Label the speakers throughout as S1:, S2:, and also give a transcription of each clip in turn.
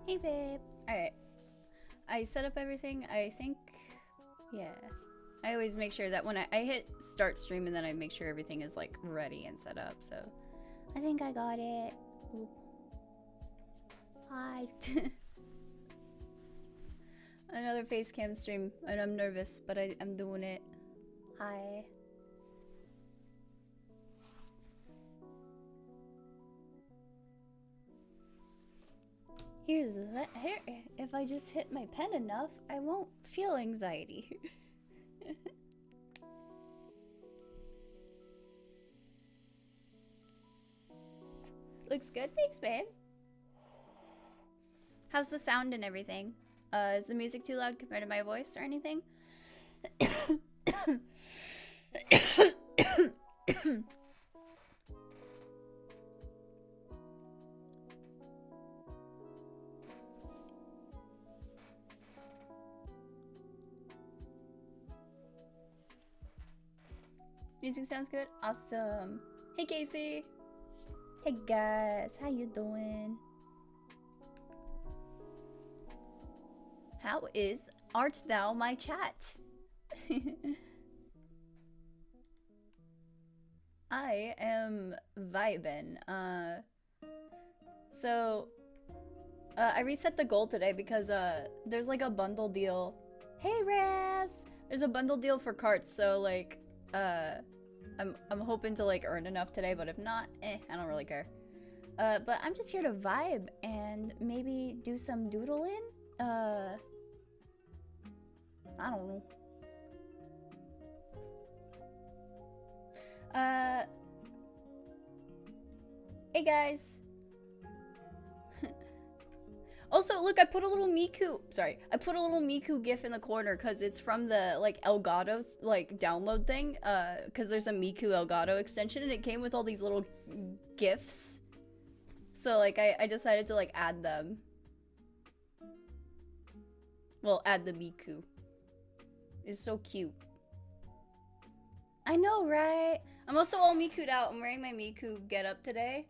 S1: Hey babe. Alright. I set up everything, I think. Yeah. I always make sure that when I hit start stream and then I make sure everything is like ready and set up, so. I think I got it. Oop. Hi. Another Facecam stream, and I'm nervous, but I'm doing it. Hi. Here, if I just hit my pen enough, I won't feel anxiety. Looks good, thanks, babe. How's the sound and everything? Is the music too loud compared to my voice or anything? Music sounds good? Awesome. Hey, Casey. Hey, guys. How you doing? How art thou my chat? I am vibin'. I reset the goal today because there's like a bundle deal. Hey, Raz! There's a bundle deal for carts, so like I'm hoping to like earn enough today, but if not, I don't really care. But I'm just here to vibe and maybe do some doodling. I don't know. Hey guys. Also, look, I put a little Miku. Sorry, I put a little Miku gif in the corner because it's from the like Elgato like download thing. Because there's a Miku Elgato extension and it came with all these little gifs. So like I decided to like add them. Well, add the Miku. It's so cute. I know, right? I'm also all Miku'd out. I'm wearing my Miku getup today.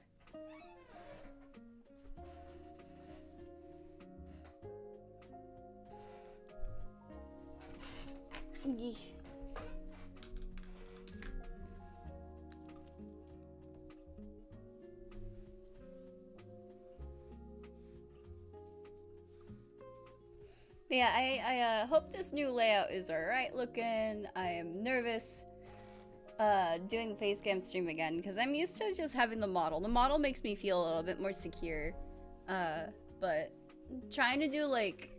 S1: Yeah, I hope this new layout is alright looking. I am nervous doing Facecam stream again because I'm used to just having the model. The model makes me feel a little bit more secure. But trying to do like,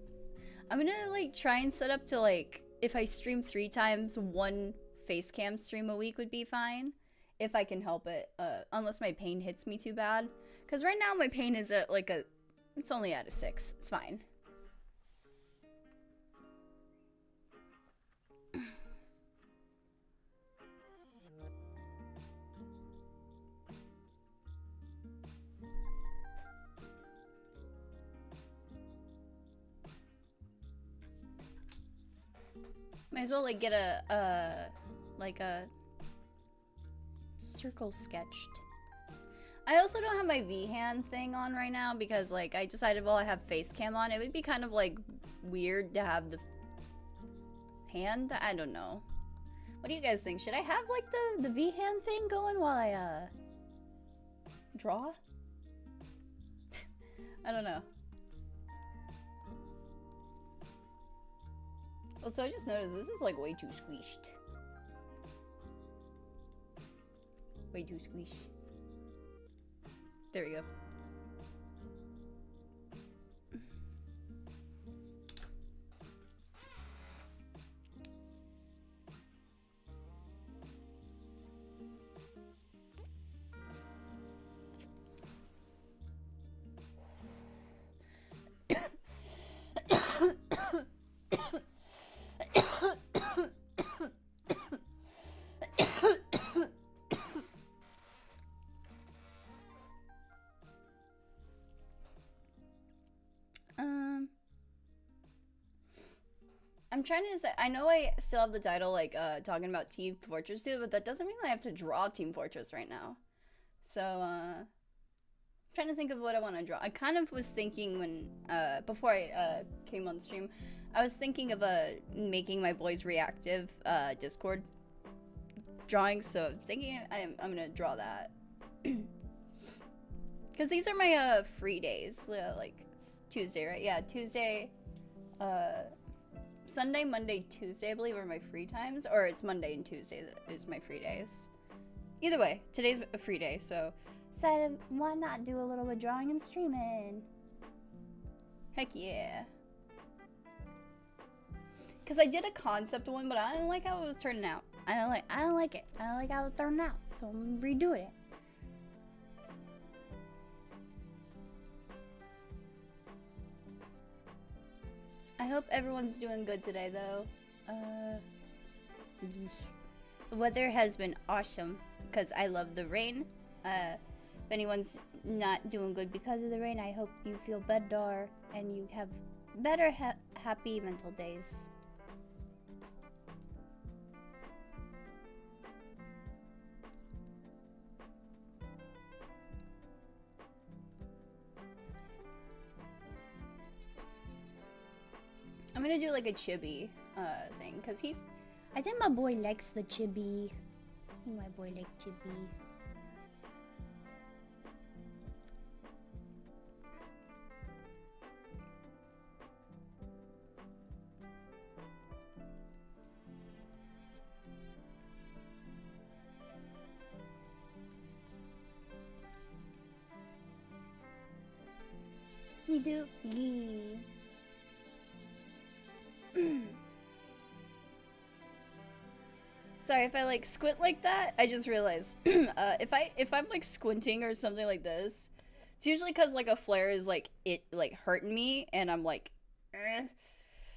S1: I'm gonna like try and set up to like, if I stream 3 times, 1 Facecam stream a week would be fine. If I can help it, unless my pain hits me too bad. Because right now my pain is at like it's only at a 6. It's fine. Might as well like get a circle sketched. I also don't have my V-hand thing on right now because like I decided while I have Facecam on, it would be kind of like weird to have the hand. I don't know. What do you guys think? Should I have like the V-hand thing going while I draw? I don't know. Also, I just noticed this is like way too squished. Way too squish. There we go. I'm trying to say, I know I still have the title, like, talking about Team Fortress 2, but that doesn't mean I have to draw Team Fortress right now. So, trying to think of what I want to draw. I kind of was thinking when, before I came on stream, I was thinking of making my boys reactive Discord drawings, so thinking I'm gonna draw that. Because these are my free days, like, it's Tuesday, right? Yeah, Tuesday, Sunday, Monday, Tuesday, I believe, are my free times, or it's Monday and Tuesday that is my free days. Either way, today's a free day, so decided why not do a little bit of drawing and streaming? Heck yeah. Because I did a concept one, but I didn't like how it was turning out. I don't like it. I don't like how it turned out, so I'm redoing it. I hope everyone's doing good today, though. The weather has been awesome, because I love the rain. If anyone's not doing good because of the rain, I hope you feel better and you have better happy mental days. I'm gonna do like a chibi thing, because I think my boy likes the chibi. My boy likes chibi. You do? Yeah. Sorry if I like squint like that. I just realized if I'm like squinting or something like this, it's usually because like a flare is like hurting me and I'm like, eh.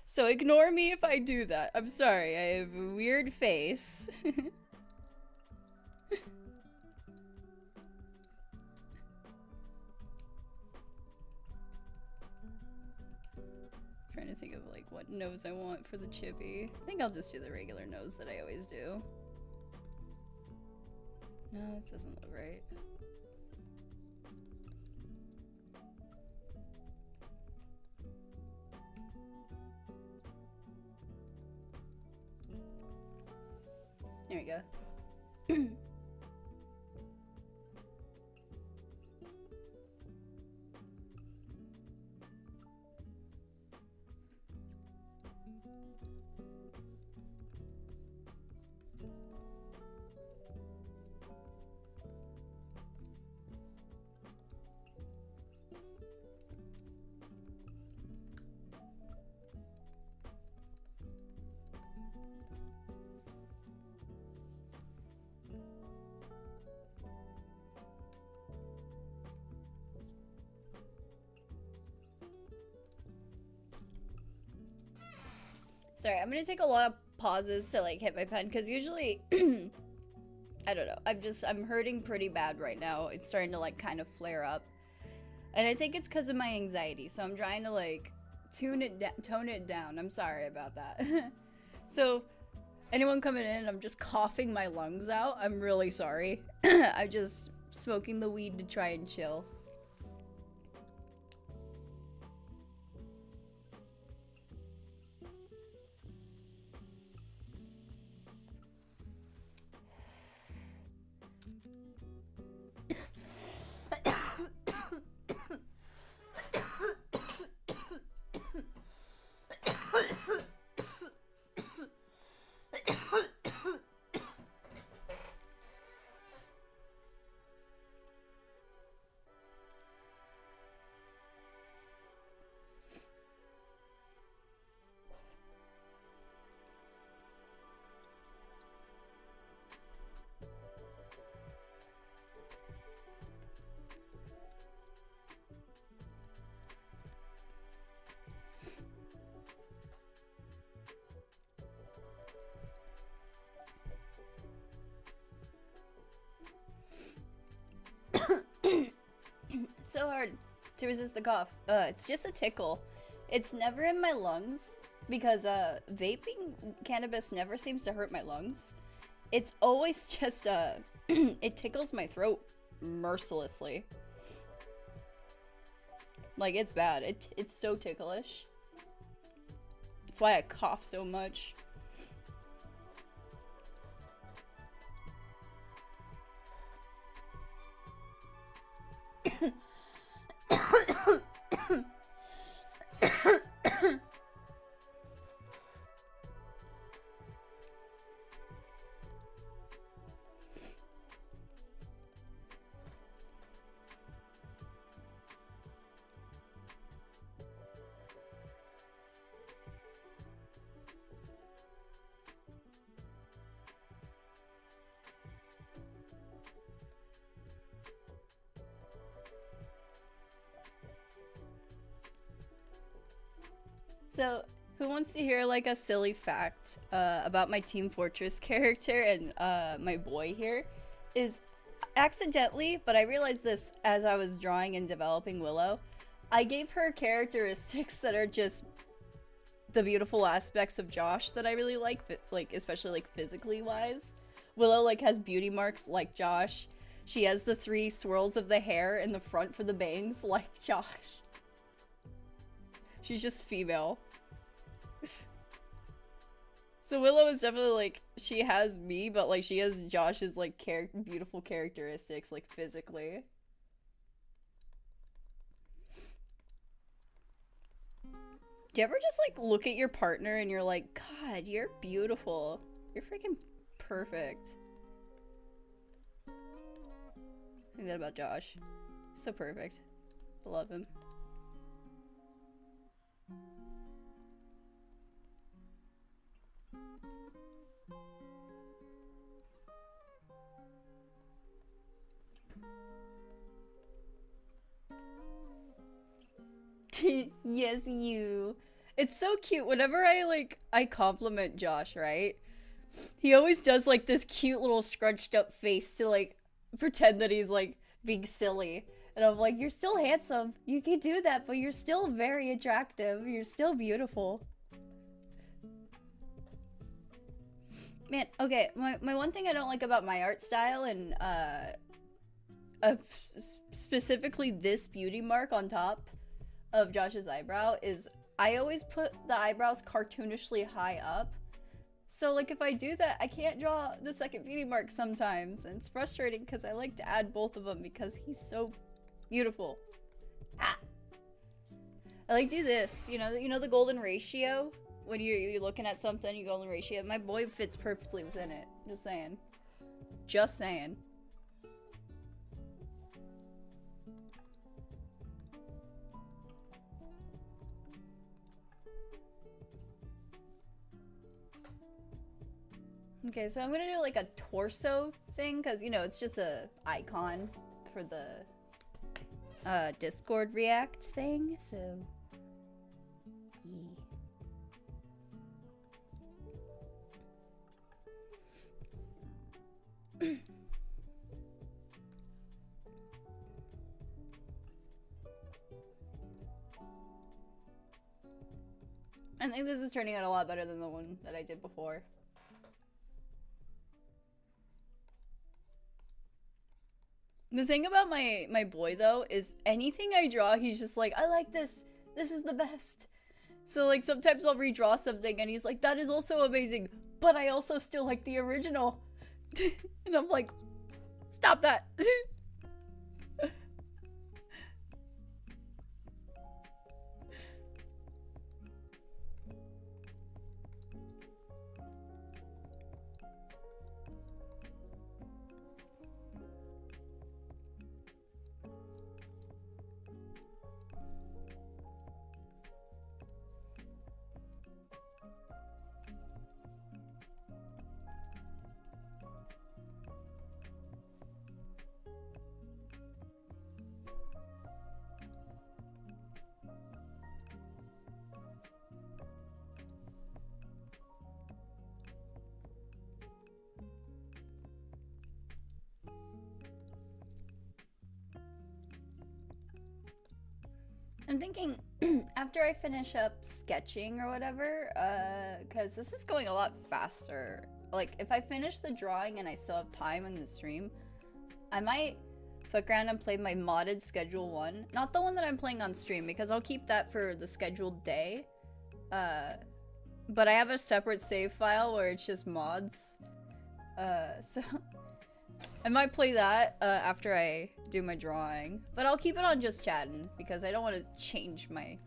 S1: So ignore me if I do that. I'm sorry. I have a weird face. Trying to think of like what nose I want for the chibi. I think I'll just do the regular nose that I always do. No, it doesn't look right. There we go. Sorry, I'm gonna take a lot of pauses to like hit my pen because usually I don't know. I'm hurting pretty bad right now. It's starting to like kind of flare up. And I think it's because of my anxiety. So I'm trying to like tone it down. I'm sorry about that. So anyone coming in, I'm just coughing my lungs out. I'm really sorry. I'm just smoking the weed to try and chill. So hard to resist the cough. It's just a tickle. It's never in my lungs because vaping cannabis never seems to hurt my lungs. It's always just it tickles my throat mercilessly. Like, it's bad. It's so ticklish. That's why I cough so much. So, who wants to hear like a silly fact about my Team Fortress character and my boy here? Is accidentally, but I realized this as I was drawing and developing Willow, I gave her characteristics that are just the beautiful aspects of Josh that I really like especially like physically wise. Willow like has beauty marks like Josh. She has the 3 swirls of the hair in the front for the bangs like Josh. She's just female. So Willow is definitely like, she has me, but like she has Josh's like beautiful characteristics like physically. Do you ever just like look at your partner and you're like, God, you're beautiful. You're freaking perfect. I think that about Josh. So perfect. I love him. Yes, you. It's so cute. Whenever I compliment Josh, right? He always does like this cute little scrunched up face to like pretend that he's like being silly. And I'm like, you're still handsome. You can do that, but you're still very attractive. You're still beautiful. Man, okay, my one thing I don't like about my art style and specifically this beauty mark on top of Josh's eyebrow is I always put the eyebrows cartoonishly high up. So like if I do that, I can't draw the second beauty mark sometimes, and it's frustrating because I like to add both of them because he's so beautiful. Ah. I like do this, you know the golden ratio? When you're looking at something, you golden ratio. My boy fits perfectly within it. Just saying. Just saying. Okay, so I'm gonna do like a torso thing, because, you know, it's just a icon for the Discord React thing, so... Yeah. I think this is turning out a lot better than the one that I did before. The thing about my boy though is anything I draw, he's just like, I like this. This is the best. So like sometimes I'll redraw something and he's like, that is also amazing, but I also still like the original. And I'm like, stop that. I'm thinking after I finish up sketching or whatever, because this is going a lot faster. Like, if I finish the drawing and I still have time in the stream, I might fuck around and play my modded schedule 1. Not the one that I'm playing on stream, because I'll keep that for the scheduled day. But I have a separate save file where it's just mods. So I might play that after I do my drawing. But I'll keep it on just chatting, because I don't want to change my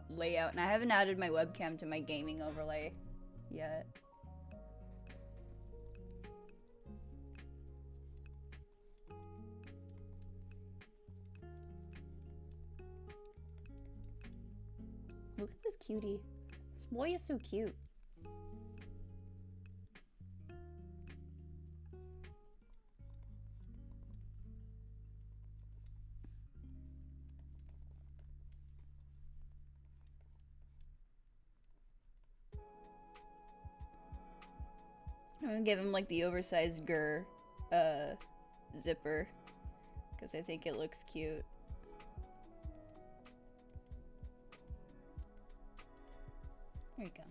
S1: layout. And I haven't added my webcam to my gaming overlay yet. Look at this cutie. This boy is so cute. I'm gonna give him like the oversized zipper, because I think it looks cute. There you go.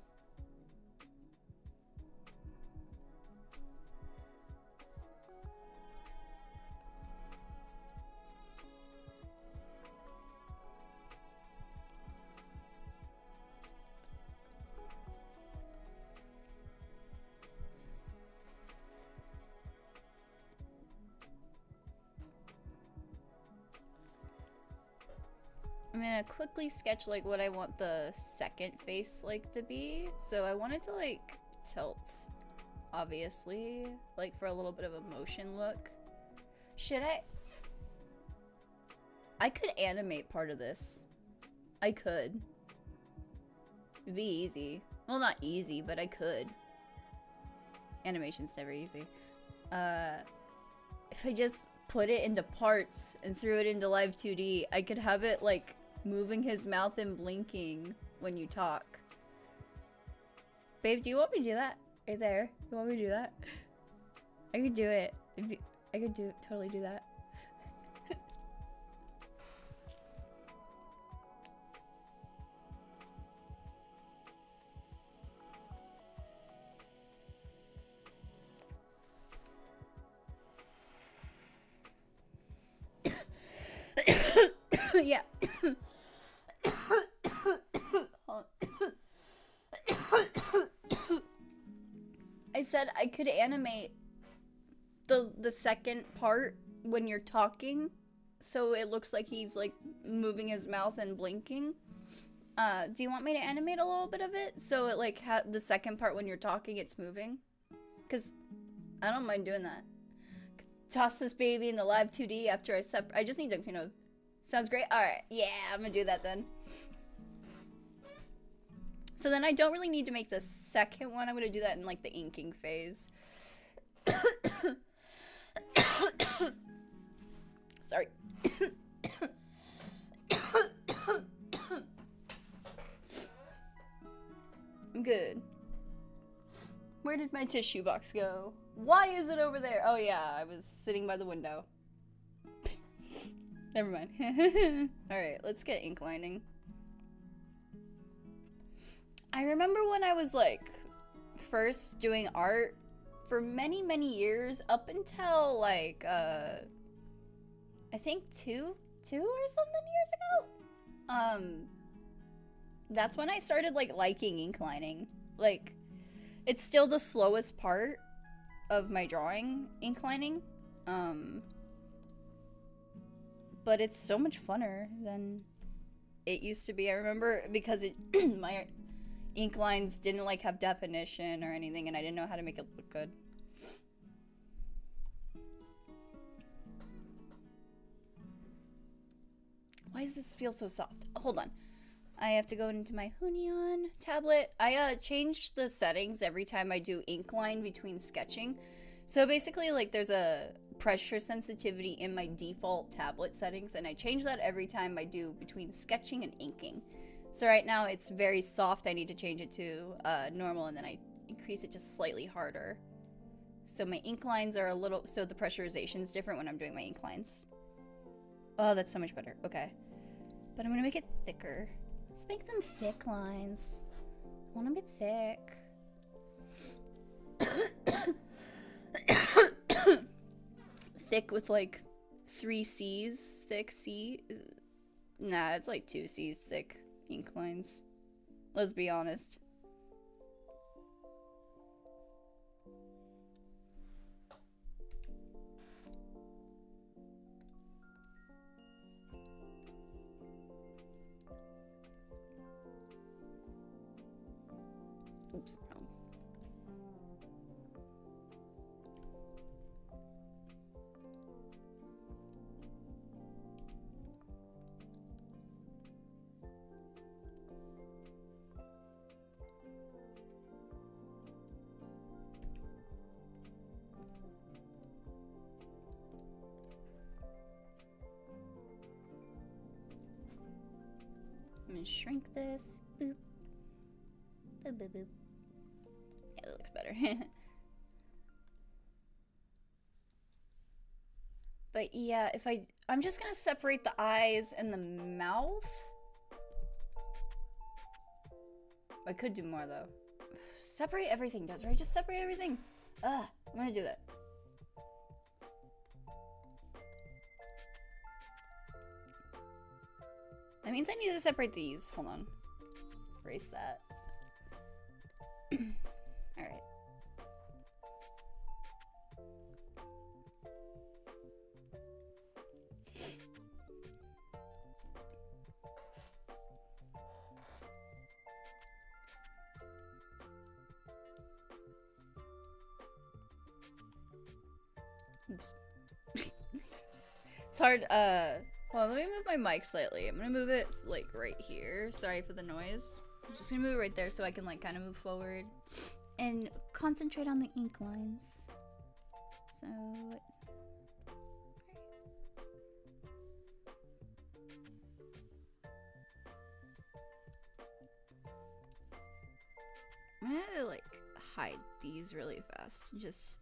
S1: I'm gonna quickly sketch like what I want the second face like to be. So I wanted to like tilt, obviously, like for a little bit of a motion look. Should I could animate part of this. I could. It'd be easy. Well, not easy, but I could. Animation's never easy. If I just put it into parts and threw it into live 2D, I could have it like moving his mouth and blinking when you talk. Babe, do you want me to do that? Right there. You want me to do that? I could do it. I could totally do that. Yeah. I said I could animate the second part when you're talking, so it looks like he's like moving his mouth and blinking. Do you want me to animate a little bit of it so it like the second part when you're talking it's moving? Cause I don't mind doing that. Toss this baby in the live 2D after I just need to, you know. Sounds great. All right. Yeah, I'm gonna do that then. So then I don't really need to make the second one. I'm gonna do that in like the inking phase. Sorry. I'm good. Where did my tissue box go? Why is it over there? Oh yeah, I was sitting by the window. Never mind. Alright, let's get ink lining. I remember when I was like first doing art for many, many years, up until like I think two or something years ago. That's when I started like liking ink lining. Like, it's still the slowest part of my drawing, ink lining. But it's so much funner than it used to be. I remember because my ink lines didn't like have definition or anything, and I didn't know how to make it look good. Why does this feel so soft? Hold on. I have to go into my Hunion tablet. I changed the settings every time I do ink line between sketching. So basically, like, there's a pressure sensitivity in my default tablet settings, and I change that every time I do between sketching and inking. So right now it's very soft. I need to change it to normal, and then I increase it just slightly harder. So my ink lines are a little, so the pressurization is different when I'm doing my ink lines. Oh, that's so much better. Okay. But I'm gonna make it thicker. Let's make them thick lines. I want them to be thick. Thick with like 3 C's thick C. Nah, it's like 2 C's thick ink lines. Let's be honest. Oops, no. I'm gonna shrink this. Boop. Boop, boop, boop. Yeah, that looks better. But yeah, if I'm just gonna separate the eyes and the mouth. I could do more though. Separate everything, Desiree. Just separate everything. Ugh, I'm gonna do that. That means I need to separate these. Hold on. Erase that. Alright. Oops. It's hard, hold on, let me move my mic slightly. I'm gonna move it, like, right here. Sorry for the noise. I'm just gonna move it right there so I can, like, kind of move forward. And concentrate on the ink lines. So... I'm gonna, like, hide these really fast. And just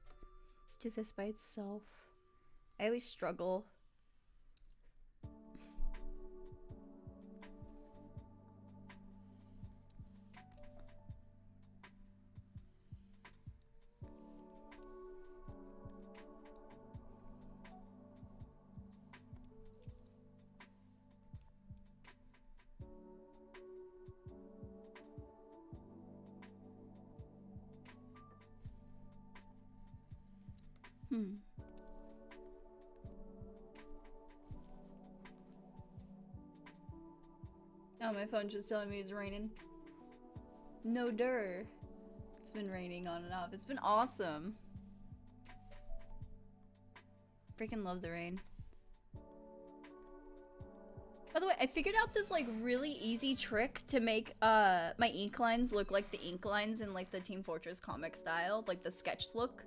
S1: do this by itself. I always struggle. Oh, my phone's just telling me it's raining. No dur. It's been raining on and off. It's been awesome. Freaking love the rain. By the way, I figured out this like really easy trick to make my ink lines look like the ink lines in like the Team Fortress comic style, like the sketched look.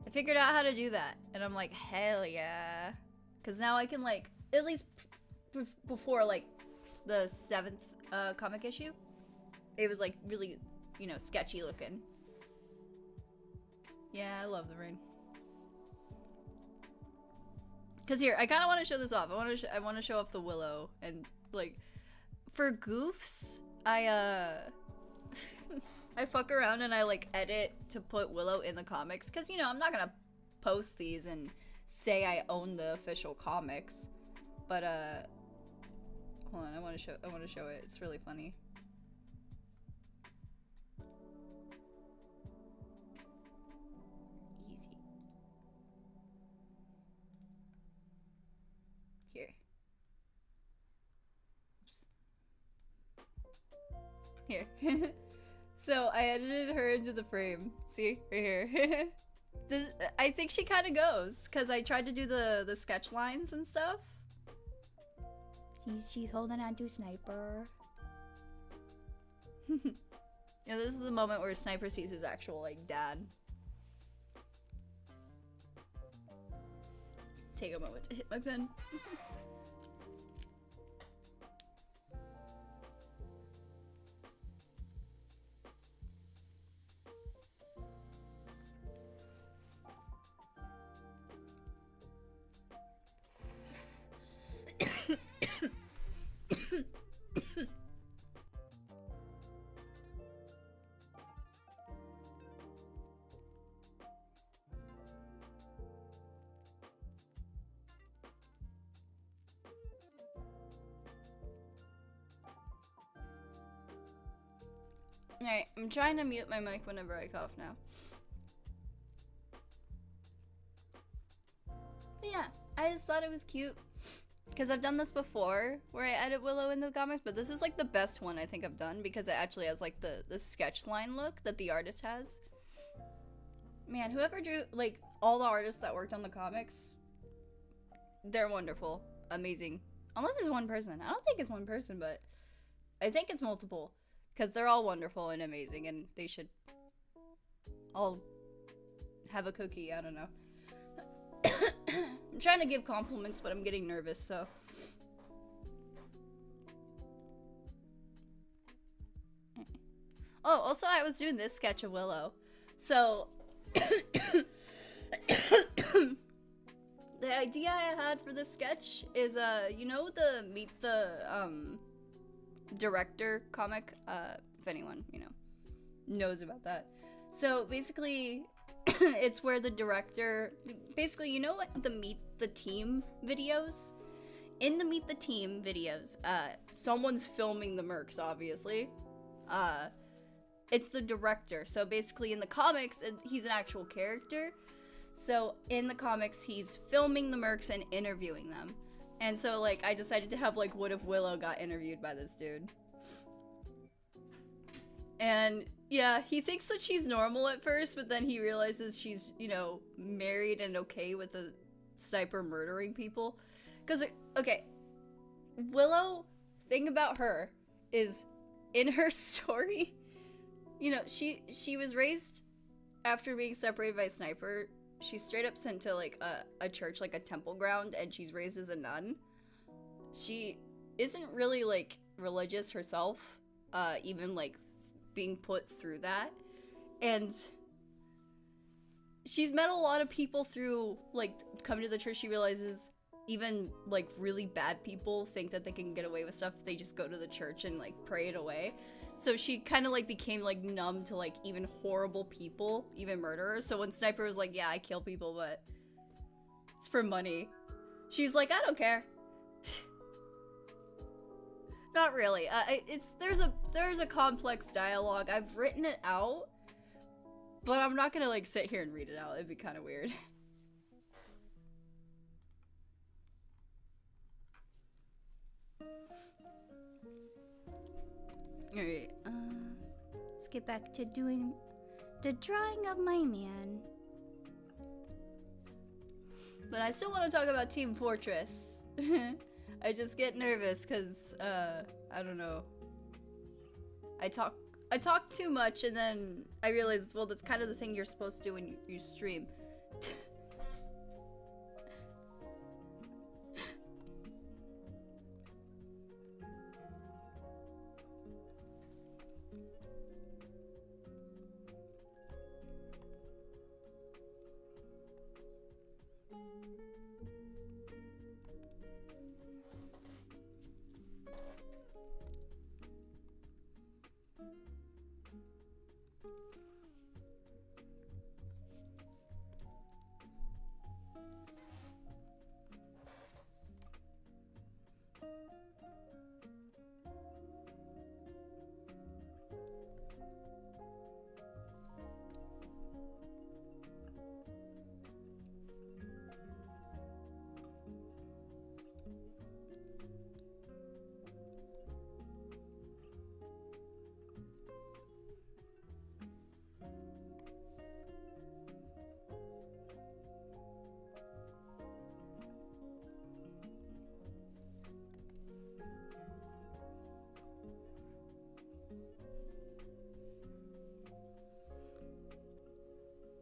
S1: I figured out how to do that, and I'm like, hell yeah. Cause now I can like, at least before like the 7th comic issue, it was like really, you know, sketchy looking. Yeah, I love the rain. Cause here, I kind of want to show this off. I want to show off the Willow, and like, for goofs, I fuck around and I like edit to put Willow in the comics, cause you know I'm not gonna post these and say I own the official comics, but hold on, I want to show it. It's really funny. Easy. Here. Oops. Here. So I edited her into the frame. See? Right here. I think she kind of goes, because I tried to do the sketch lines and stuff. She's holding on to Sniper. Yeah, this is the moment where Sniper sees his actual, like, dad. Take a moment to hit my pen. Alright, I'm trying to mute my mic whenever I cough now. But yeah, I just thought it was cute. Because I've done this before, where I edit Willow in the comics, but this is like the best one I think I've done, because it actually has like the sketch line look that the artist has. Man, whoever drew, like, all the artists that worked on the comics, they're wonderful. Amazing. Unless it's one person. I don't think it's one person, but I think it's multiple. Because they're all wonderful and amazing, and they should all have a cookie. I don't know. I'm trying to give compliments, but I'm getting nervous, so. Oh, also I was doing this sketch of Willow. So, the idea I had for this sketch is, you know the Meet the, Director comic? If anyone, you know, knows about that. So, basically, it's where the director, basically, you know, like the Meet the Team videos? In the Meet the Team videos, someone's filming the mercs, obviously. It's the director. So basically in the comics, he's an actual character. So in the comics, he's filming the mercs and interviewing them. And so, like, I decided to have, like, what if Willow got interviewed by this dude? And yeah, he thinks that she's normal at first, but then he realizes she's, you know, married and okay with the sniper murdering people. Because, okay, Willow, thing about her is, in her story, you know, she was raised after being separated by Sniper. She's straight up sent to, like, a church, like a temple ground, and she's raised as a nun. She isn't really, like, religious herself, even, like, being put through that. And she's met a lot of people through, like, coming to the church. She realizes even, like, really bad people think that they can get away with stuff if they just go to the church and, like, pray it away. So she kind of, like, became, like, numb to, like, even horrible people, even murderers. So when Sniper was like, yeah, I kill people, but it's for money, she's like, I don't care. Not really. There's a complex dialogue. I've written it out, but I'm not gonna, like, sit here and read it out. It'd be kind of weird. Alright, let's get back to doing the drawing of my man. But I still want to talk about Team Fortress. I just get nervous because, I don't know. I talk too much, and then I realized, well, that's kind of the thing you're supposed to do when you stream.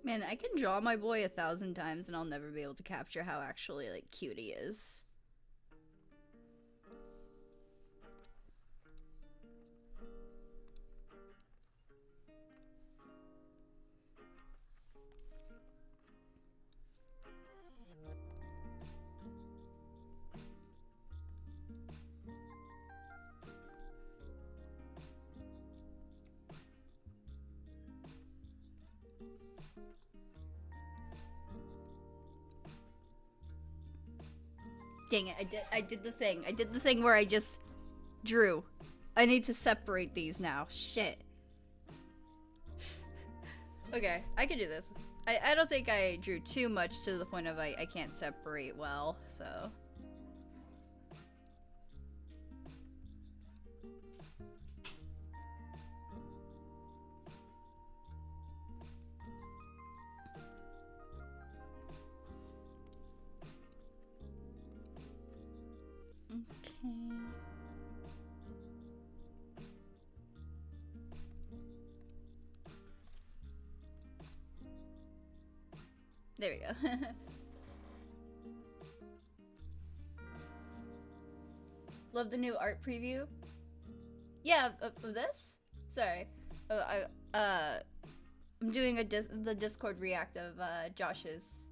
S1: Man, I can draw my boy 1,000 times and I'll never be able to capture how actually, like, cute he is. Dang it, I did the thing. I did the thing where I just drew. I need to separate these now. Shit. Okay, I can do this. I don't think I drew too much to the point of I can't separate well, so. Okay. There we go. Love the new art preview. Yeah, of this? Sorry. I'm doing the Discord react of Josh's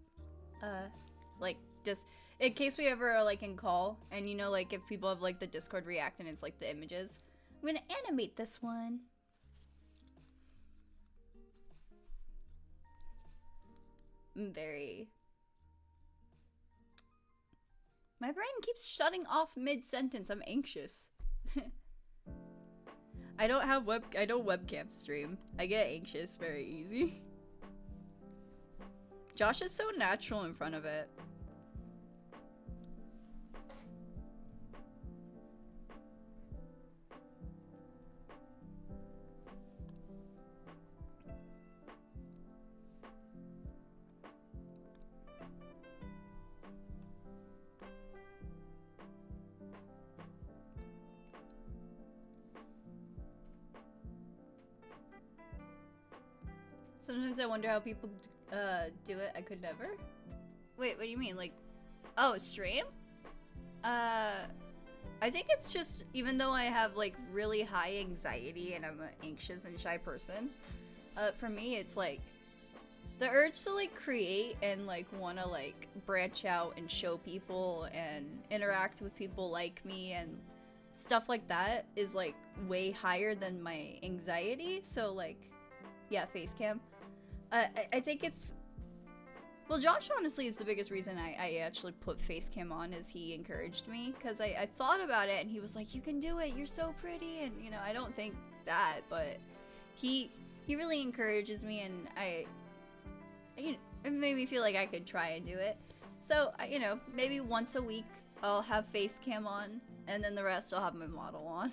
S1: like just in case we ever are like in call and you know like if people have like the Discord react and it's like the images. I'm gonna animate this one. I'm very My brain keeps shutting off mid-sentence. I'm anxious. I don't webcam stream. I get anxious very easy. Josh is so natural in front of it. Sometimes I wonder how people do it. I could never. Wait, what do you mean? Like, oh, stream? I think it's just, even though I have like really high anxiety and I'm an anxious and shy person, for me it's like the urge to like create and like want to like branch out and show people and interact with people like me and stuff like that is like way higher than my anxiety. So like, yeah, Facecam. I think it's, well, Josh honestly is the biggest reason I actually put Facecam on, is he encouraged me, because I thought about it and he was like, you can do it, you're so pretty, and you know, I don't think that, but he really encourages me, and it made me feel like I could try and do it. So, you know, maybe once a week I'll have Facecam on, and then the rest I'll have my model on.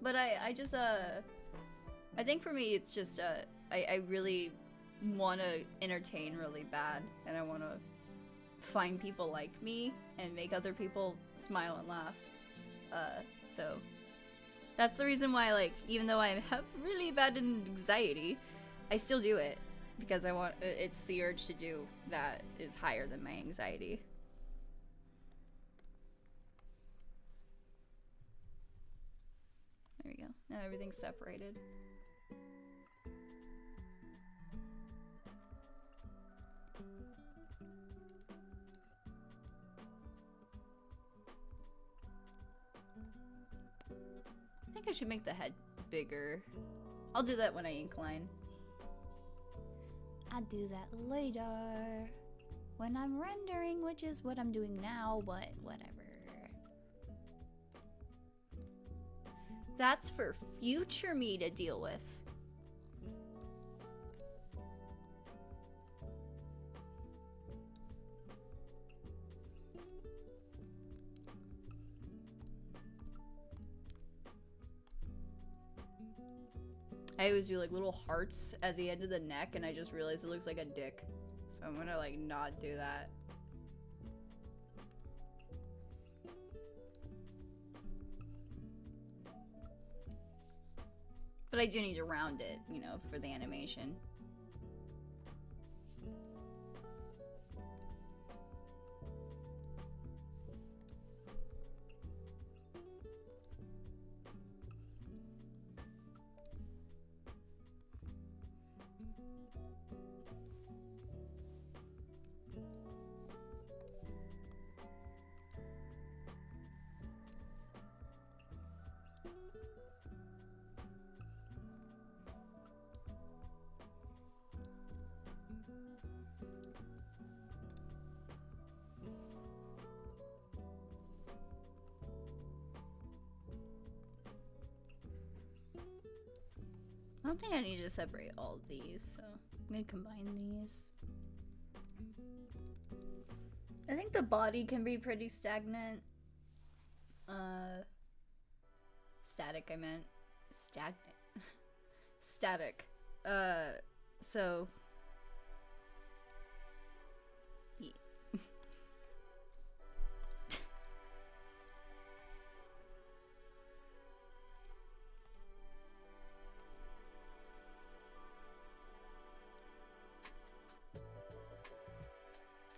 S1: But I just, I think for me it's just, I really want to entertain really bad, and I want to find people like me and make other people smile and laugh. So that's the reason why, like, even though I have really bad anxiety, I still do it, because I want, it's the urge to do that is higher than my anxiety. There we go. Now everything's separated. I think I should make the head bigger. I'll do that when I incline. I'll do that later. When I'm rendering, which is what I'm doing now, but whatever. That's for future me to deal with. I always do like little hearts at the end of the neck, and I just realized it looks like a dick. So I'm gonna like not do that. But I do need to round it, you know, for the animation. I don't think I need to separate all of these, so I'm gonna combine these. I think the body can be pretty stagnant. Static, I meant. Stagnant. Static. So... Yeah.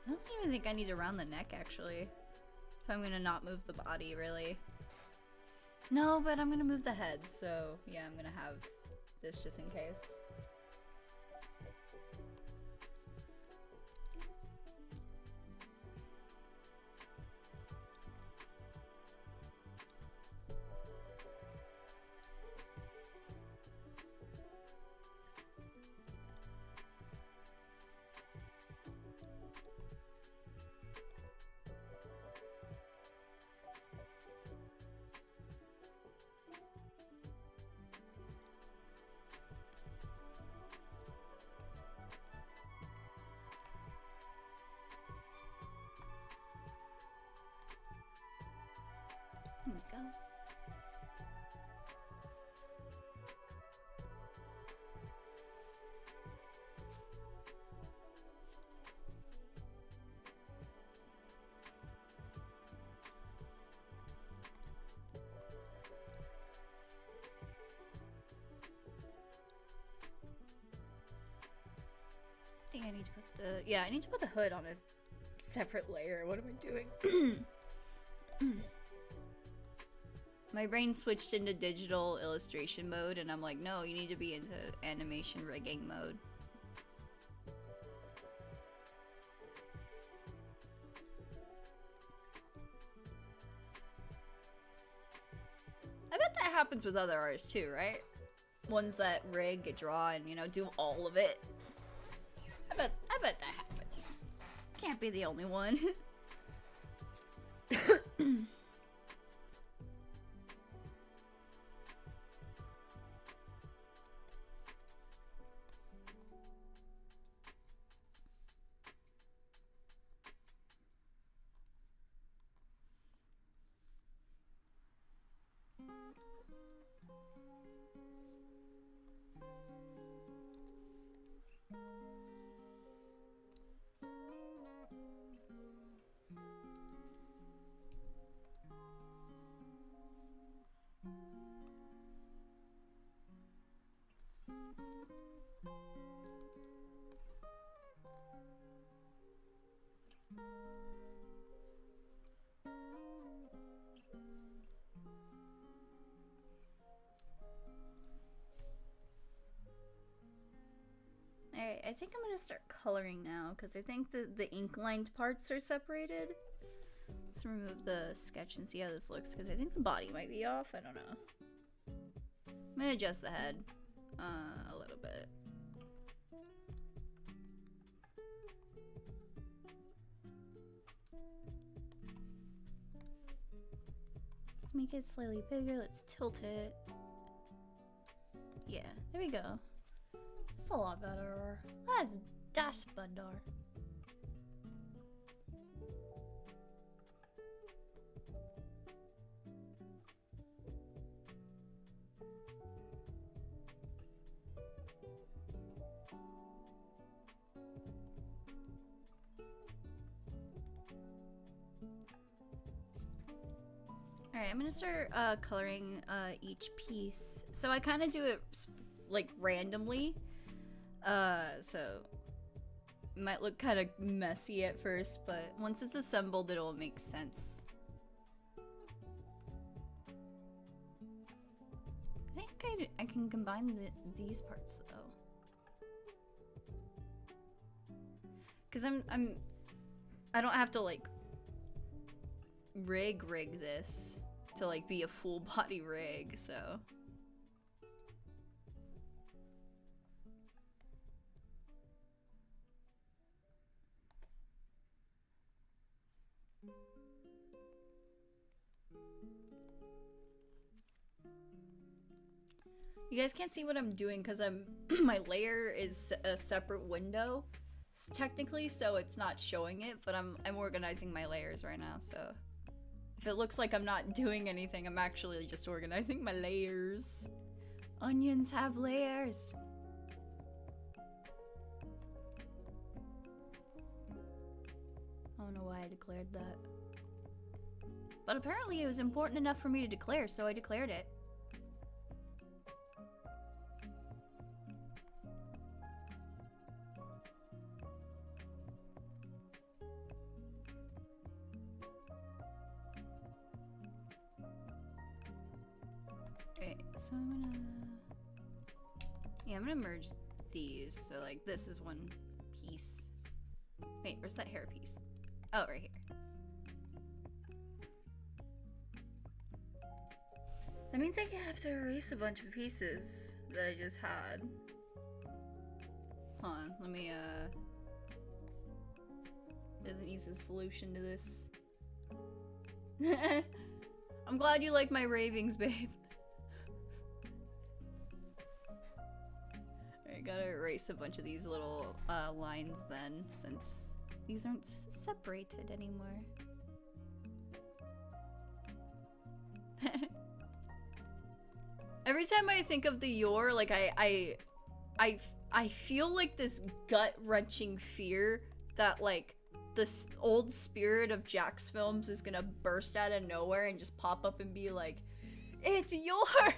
S1: I don't even think I need to round the neck, actually. If I'm gonna not move the body, really. No, but I'm gonna move the head, so yeah, I'm gonna have this just in case. There we go. I think I need to put the... Yeah, I need to put the hood on a separate layer. What am I doing? My brain switched into digital illustration mode, and I'm like, no, you need to be into animation rigging mode. I bet that happens with other artists too, right? Ones that rig, draw, and, you know, do all of it. I bet that happens. Can't be the only one. Alright, I think I'm gonna start coloring now, because I think the ink-lined parts are separated. Let's remove the sketch and see how this looks, because I think the body might be off. I don't know. I'm gonna adjust the head a little bit. Let's make it slightly bigger. Let's tilt it. Yeah, there we go. That's a lot better. That's better. Alright, I'm gonna start coloring each piece. So I kind of do it like randomly. So it might look kind of messy at first, but once it's assembled, it'll make sense. I think I can combine these parts though, because I don't have to like rig this to like be a full body rig, so. You guys can't see what I'm doing because I'm my layer is a separate window technically, so it's not showing it, but I'm organizing my layers right now, so if it looks like I'm not doing anything, I'm actually just organizing my layers. Onions have layers. I don't know why I declared that. But apparently it was important enough for me to declare, so I declared it. Okay, so I'm gonna merge these, so like this is one piece. Wait, where's that hair piece? Oh, right here. That means I have to erase a bunch of pieces that I just had. Hold on, let me, there's an easy solution to this. I'm glad you like my ravings, babe. I gotta erase a bunch of these little, lines then, since these aren't separated anymore. Every time I think of the Yor, like I feel like this gut-wrenching fear that like this old spirit of Jack's films is gonna burst out of nowhere and just pop up and be like, "It's Yor!"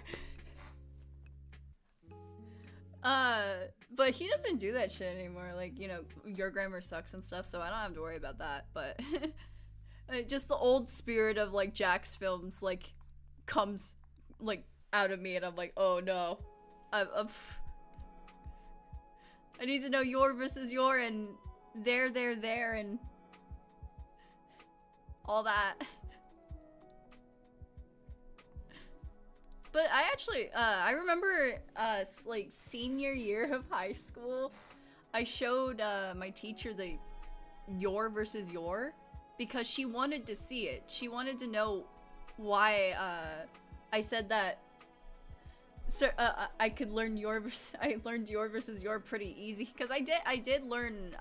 S1: But he doesn't do that shit anymore. Like, you know, your grammar sucks and stuff, so I don't have to worry about that. But just the old spirit of like Jack's films like comes like out of me, and I'm like, oh no, I need to know Yor versus Yor and there and all that. But I actually, I remember, like, senior year of high school, I showed, my teacher the Yor versus Yor, because she wanted to see it. She wanted to know why, I said that, I could learn I learned Yor versus Yor pretty easy, because I did learn,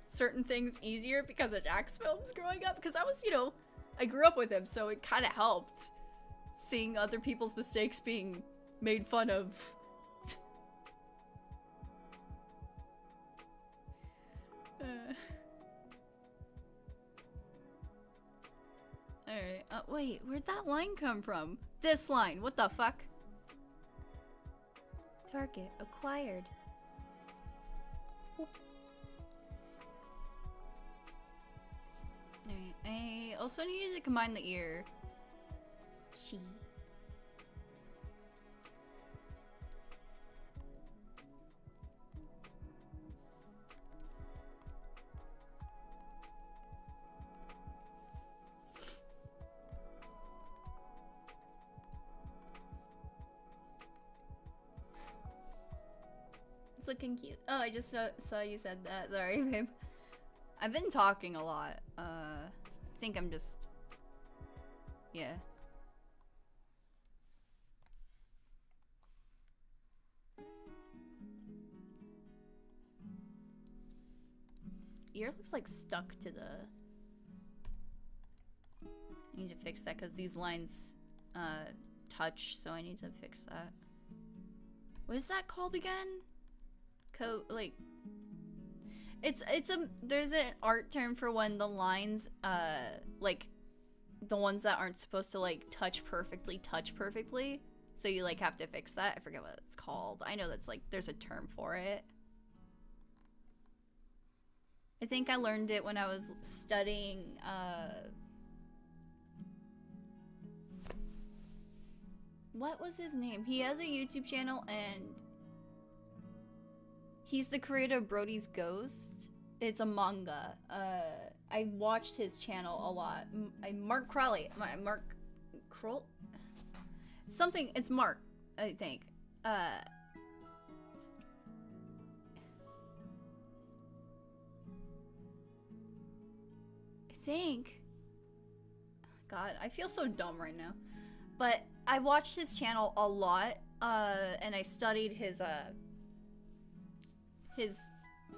S1: certain things easier because of Jack's films growing up, because I was, you know, I grew up with him, so it kind of helped. Seeing other people's mistakes being made fun of. Alright, wait, where'd that line come from? This line, what the fuck? Target acquired. Alright, I also needed to combine the ear. She. It's looking cute. Oh, I just saw you said that. Sorry, babe. I've been talking a lot. I think I'm just... Yeah. Ear looks like stuck to the... I need to fix that because these lines touch, so I need to fix that. What is that called again? Like... There's an art term for when the lines, like, the ones that aren't supposed to, like, touch perfectly. So you, like, have to fix that. I forget what it's called. I know that's, like, there's a term for it. I think I learned it when I was studying, what was his name? He has a YouTube channel, and he's the creator of Brody's Ghost. It's a manga. I watched his channel a lot. Mark Crowley. Mark Kroll? Something, it's Mark, I think. I think. God, I feel so dumb right now. But I watched his channel a lot and I studied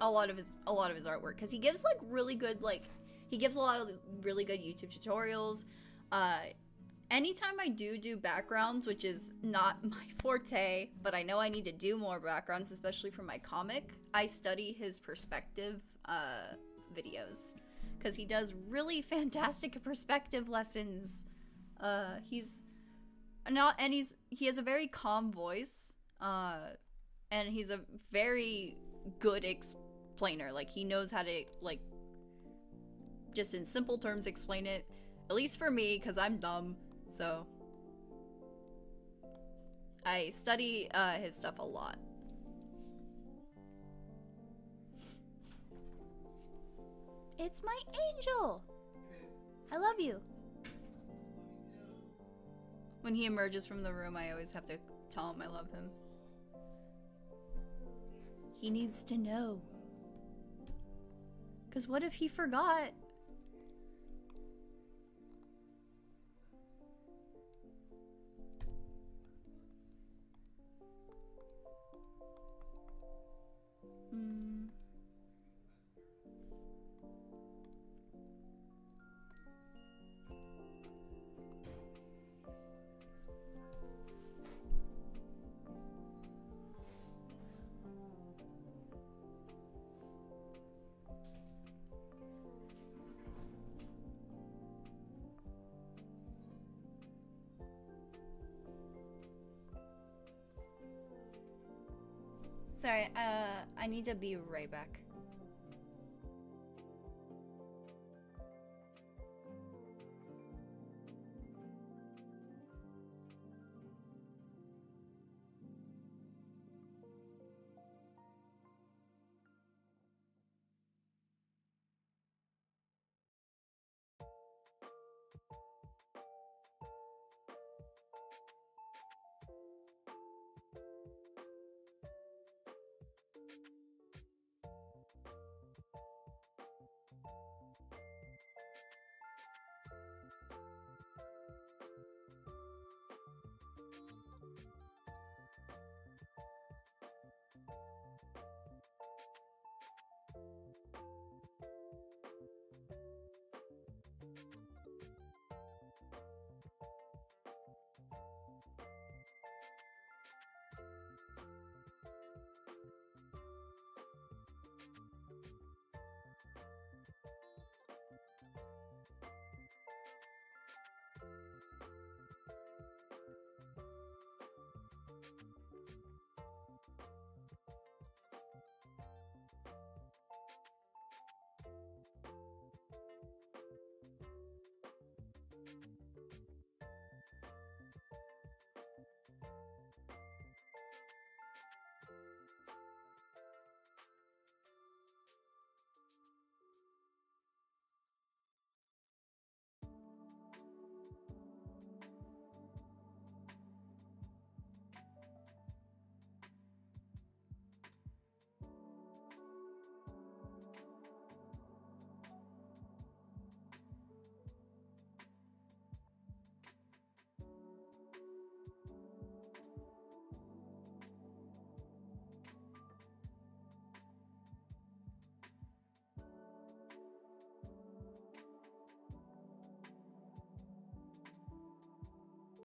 S1: a lot of his artwork because he gives like really good he gives a lot of really good YouTube tutorials. Anytime I do backgrounds, which is not my forte, but I know I need to do more backgrounds, especially for my comic, I study his perspective videos because he does really fantastic perspective lessons. He has a very calm voice, and he's a very good explainer. Like, he knows how to, like, just in simple terms explain it, at least for me, because I'm dumb. So I study his stuff a lot. It's my angel. I love you. When he emerges from the room, I always have to tell him I love him. He needs to know. 'Cause what if he forgot? Sorry, I need to be right back.